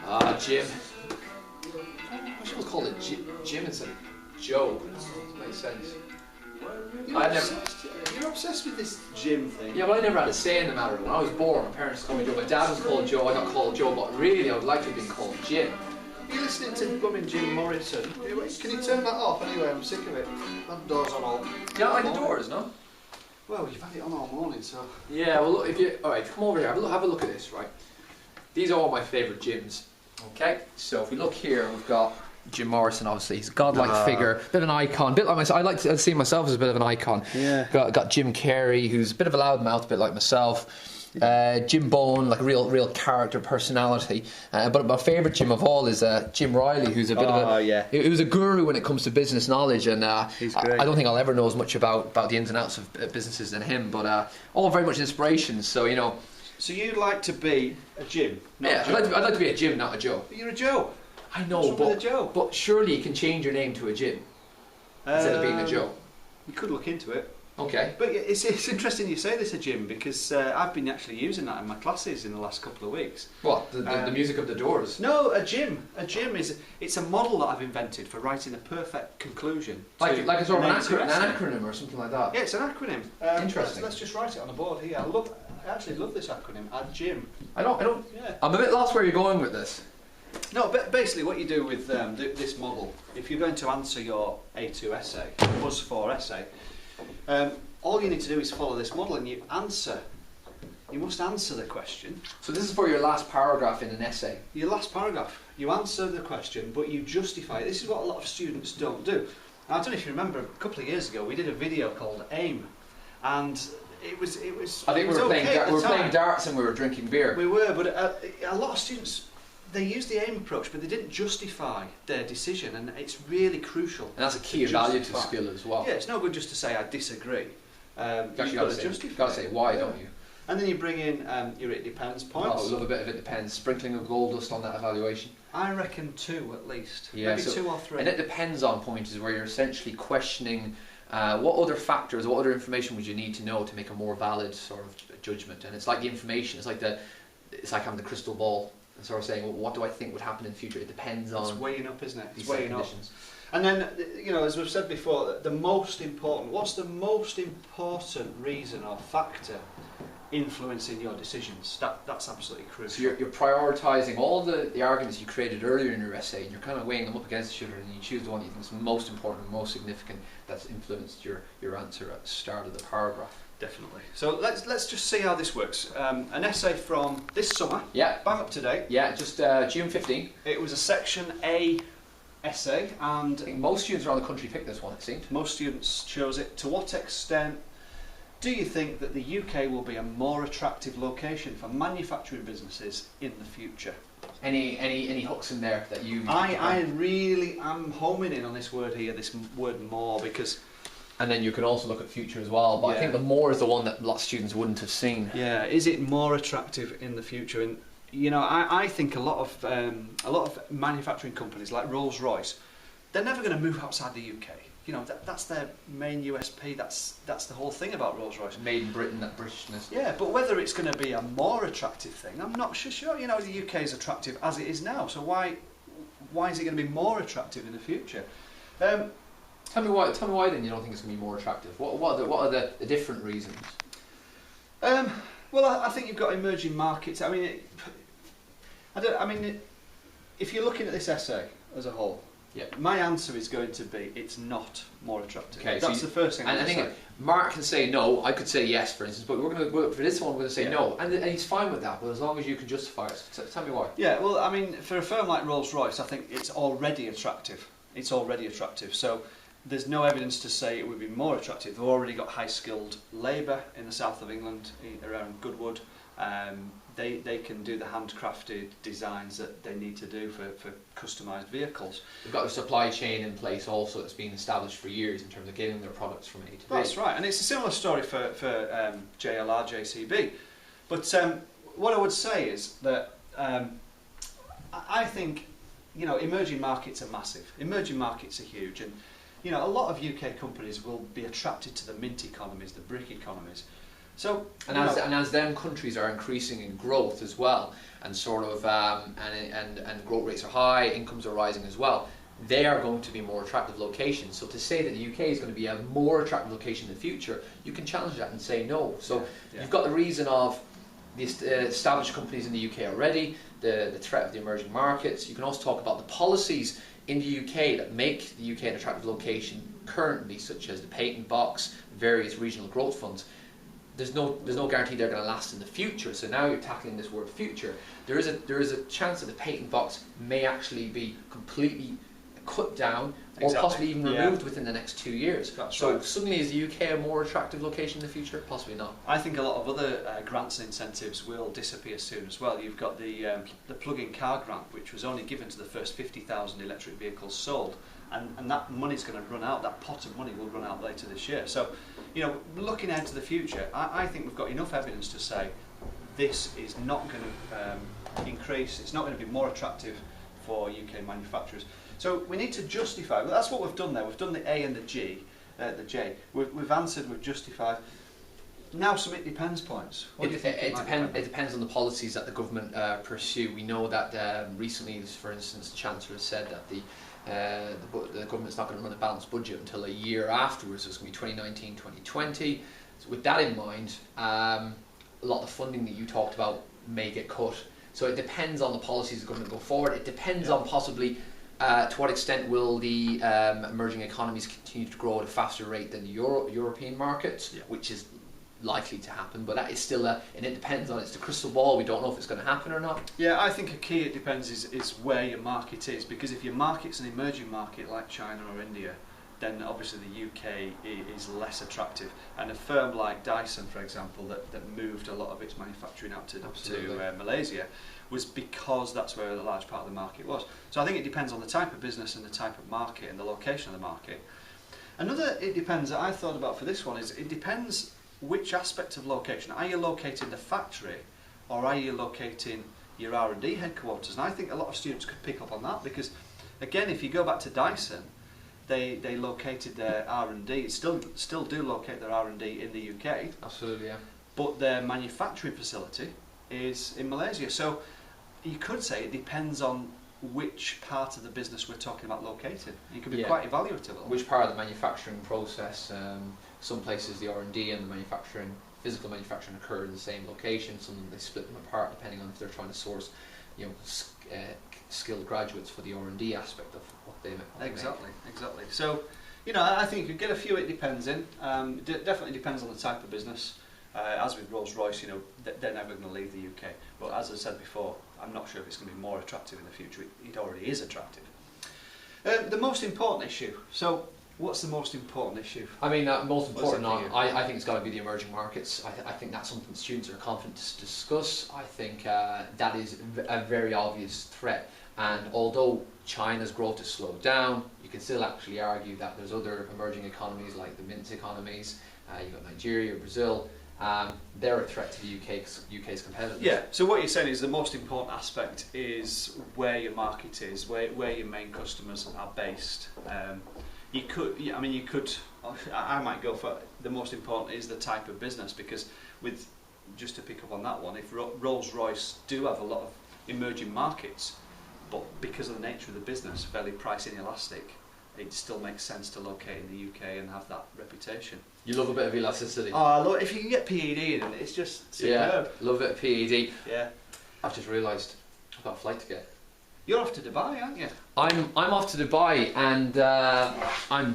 Ah, Jim. I should have called it Jim instead of Joe. Makes sense. You're obsessed with this gym thing. Yeah, but I never had a say in the matter. When I was born, my parents called me Joe. My dad was called Joe, I got called Joe, but really I would like to have been called Jim. You're listening to Bumming Jim Morrison. Can you turn that off anyway? I'm sick of it. That door's on all. Yeah, I like the doors, no? Well, you've had it on all morning, so. Yeah, well, look, if you. Alright, come over here, have a look at this, right? These are all my favourite gyms. Okay, so if we look here, we've got Jim Morrison, obviously. He's a godlike figure, bit of an icon, bit like myself. I like to see myself as a bit of an icon. Yeah. Got Jim Carrey, who's a bit of a loudmouth, a bit like myself. Jim Bowen, like a real character, personality. But my favourite Jim of all is Jim Riley, who's a bit of a who's a guru when it comes to business knowledge, and he's great. I don't think I'll ever know as much about the ins and outs of businesses than him. But all very much inspirations. So you know. So you'd like to be a Jim? Yeah, I'd like to be a Jim, not a Joe. But you're a Joe. I know, but surely you can change your name to a Jim instead of being a Joe. You could look into it. Okay. But it's interesting you say this, a Jim, because I've been actually using that in my classes in the last couple of weeks. What? The music of the Doors? No, a Jim. A Jim it's a model that I've invented for writing a perfect conclusion. Like a sort of an acronym or something like that? Yeah, it's an acronym. Interesting. Let's just write it on the board here. I actually love this acronym, AJIM. I don't. Yeah. I'm a bit lost where you're going with this. No, but basically what you do with this model, if you're going to answer your A2 essay, Buzz 4 essay, all you need to do is follow this model and you must answer the question. So this is for your last paragraph in an essay? Your last paragraph. You answer the question, but you justify it. This is what a lot of students don't do. Now, I don't know if you remember, a couple of years ago we did a video called AIM, and it was. I think we were playing darts and we were drinking beer. We were, but a lot of students, they used the AIM approach, but they didn't justify their decision, and it's really crucial. And that's a key evaluative skill as well. Yeah, it's no good just to say I disagree. You've got to justify. Got to say why, don't you? And then you bring in your it depends points. Oh, I love a bit of it depends. Sprinkling of gold dust on that evaluation. I reckon 2 at least. Yeah, maybe 2 or 3. And it depends on point is where you're essentially questioning what other factors, what other information would you need to know to make a more valid sort of judgment. And it's like the information. It's like having the crystal ball and sort of saying, well, what do I think would happen in the future? It depends on. It's weighing up, isn't it? It's weighing up. And then, you know, as we've said before, what's the most important reason or factor influencing your decisions? That's absolutely crucial. So you're prioritising all the arguments you created earlier in your essay, and you're kind of weighing them up against each other, and you choose the one you think is most important, most significant, that's influenced your answer at the start of the paragraph. Definitely. So let's just see how this works. An essay from this summer. Yeah. Bang up to date. Yeah, just June 15. It was a Section A essay, and I think most students around the country picked this one, it seemed. Most students chose it. To what extent do you think that the UK will be a more attractive location for manufacturing businesses in the future? Any hooks in there that you... I really am homing in on this word here, this word more, because... And then you can also look at future as well, but I think the more is the one that lots of students wouldn't have seen. Yeah, is it more attractive in the future? And you know, I think a lot of manufacturing companies like Rolls-Royce, they're never going to move outside the UK. You know, that's their main USP. That's the whole thing about Rolls-Royce. Made in Britain, that Britishness. Yeah, but whether it's going to be a more attractive thing, I'm not sure. You know, the UK is attractive as it is now. So why is it going to be more attractive in the future? Tell me why then you don't think it's going to be more attractive. What are the different reasons? Well, I think you've got emerging markets. I mean, if you're looking at this essay as a whole, yeah, my answer is going to be it's not more attractive. Okay, that's the first thing. And I think Mark can say no. I could say yes, for instance, but we're going to for this one we're going to say no, and he's fine with that. But as long as you can justify it, so tell me why. Yeah, well, I mean, for a firm like Rolls-Royce, I think it's already attractive. It's already attractive. So there's no evidence to say it would be more attractive. They've already got high-skilled labour in the south of England, around Goodwood. They can do the handcrafted designs that they need to do for customised vehicles. They've got a supply chain in place also that's been established for years in terms of getting their products from A to B. That's right, and it's a similar story for JLR, JCB. But what I would say is that I think, you know, emerging markets are massive. Emerging markets are huge, and you know, a lot of UK companies will be attracted to the mint economies, the brick economies. So, and as them countries are increasing in growth as well, and sort of and growth rates are high, incomes are rising as well, they are going to be more attractive locations. So to say that the UK is going to be a more attractive location in the future, you can challenge that and say no. So you've got the reason of the established companies in the UK already, the threat of the emerging markets. You can also talk about the policies in the UK that make the UK an attractive location currently, such as the patent box, various regional growth funds. There's no guarantee they're going to last in the future. So now you're tackling this word future. There is a chance that the patent box may actually be completely cut down or possibly even removed within the next 2 years. So suddenly is the UK a more attractive location in the future? Possibly not. I think a lot of other grants and incentives will disappear soon as well. You've got the plug-in car grant, which was only given to the first 50,000 electric vehicles sold, and that money's going to run out. That pot of money will run out later this year. So, looking ahead to the future, I think we've got enough evidence to say this is not going to increase. It's not going to be more attractive for UK manufacturers. So we need to justify. Well, that's what we've done there. We've done the A and the J. We've answered. We've justified. Now some it depends points. What do you think? It depends on the policies that the government pursue. We know that recently, for instance, the Chancellor has said that the government's not going to run a balanced budget until a year afterwards. So it's going to be 2019, 2020. So with that in mind, a lot of the funding that you talked about may get cut. So it depends on the policies that are going to go forward. It depends on possibly to what extent will the emerging economies continue to grow at a faster rate than the European markets, which is likely to happen, but that is still and it depends on, it's the crystal ball. We don't know if it's going to happen or not. Yeah, I think a key it depends is where your market is, because if your market's an emerging market like China or India, then obviously the UK is less attractive. And a firm like Dyson, for example, that moved a lot of its manufacturing out to Malaysia, was because that's where a large part of the market was. So I think it depends on the type of business and the type of market and the location of the market. Another it depends that I thought about for this one is it depends which aspect of location. Are you locating the factory, or are you locating your R&D headquarters? And I think a lot of students could pick up on that, because again, if you go back to Dyson, they located their R&D, still do locate their R&D in the UK. Absolutely, yeah. But their manufacturing facility is in Malaysia. So you could say it depends on which part of the business we're talking about locating. It could be quite evaluative. Which part of the manufacturing process. Some places the R&D and the physical manufacturing occur in the same location. Some they split them apart depending on if they're trying to source, skilled graduates for the R&D aspect of what they make. Exactly. So, I think you could get a few it depends in. Definitely depends on the type of business. As with Rolls-Royce, they're never going to leave the UK. But as I said before, I'm not sure if it's going to be more attractive in the future. It already is attractive. The most important issue. So, what's the most important issue? I mean, most important, I think it's got to be the emerging markets. I think that's something students are confident to discuss. I think that is a very obvious threat. And although China's growth has slowed down, you can still actually argue that there's other emerging economies like the MINT economies. You've got Nigeria, Brazil. They're a threat to the UK's competitiveness. Yeah. So what you're saying is the most important aspect is where your market is, where your main customers are based. I might go for the most important is the type of business, because just to pick up on that one, if Rolls-Royce do have a lot of emerging markets, but because of the nature of the business, fairly price inelastic, it still makes sense to locate in the UK and have that reputation. You love a bit of elasticity. Oh, I love, if you can get PED in it, it's just superb. Yeah, love a bit of PED. Yeah. I've just realised I've got a flight to get. You're off to Dubai, aren't you? I'm off to Dubai, and because I'm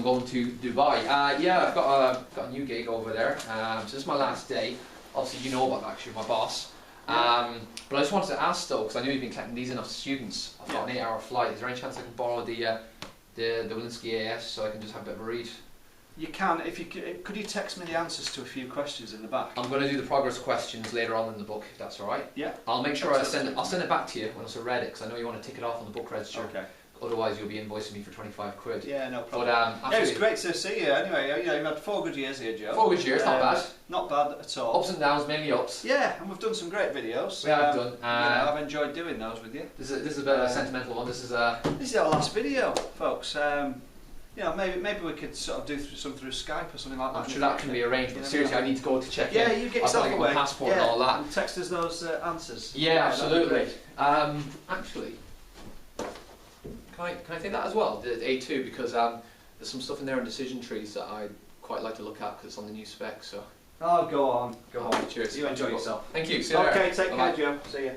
going to Dubai. I've got a new gig over there. So this is my last day. Obviously, you know about actually my boss. But I just wanted to ask though, because I know you've been collecting these enough students. I've got an 8-hour flight. Is there any chance I can borrow the Wilinski AS so I can just have a bit of a read? You can. Could you text me the answers to a few questions in the back? I'm going to do the progress questions later on in the book, if that's all right. Yeah. I'll make sure I'll send it back to you when I've read it, because I know you want to tick it off on the book register. Okay. Otherwise, you'll be invoicing me for 25 quid. Yeah, no problem. But it was great to see you. Anyway, you've had 4 good years here, Joe. 4 good years, not bad. Not bad at all. Ups and downs, mainly ups. Yeah, and we've done some great videos. We have done. I've enjoyed doing those with you. This is a bit of a sentimental one. This is our last video, folks. maybe we could sort of do something through Skype or something like that. I'm sure that can be arranged, but seriously, I need to go to check Yeah, in. you get I've got yourself to get away. my passport and all that. And text us those answers. Yeah, absolutely. that'd Actually, can I take that as well, the A2, because there's some stuff in there on decision trees that I'd quite like to look at because it's on the new spec. So. Oh, go on. Cheers. You enjoy yourself. Thank you. See you later. Okay, take Bye-bye. care, Joe. See you.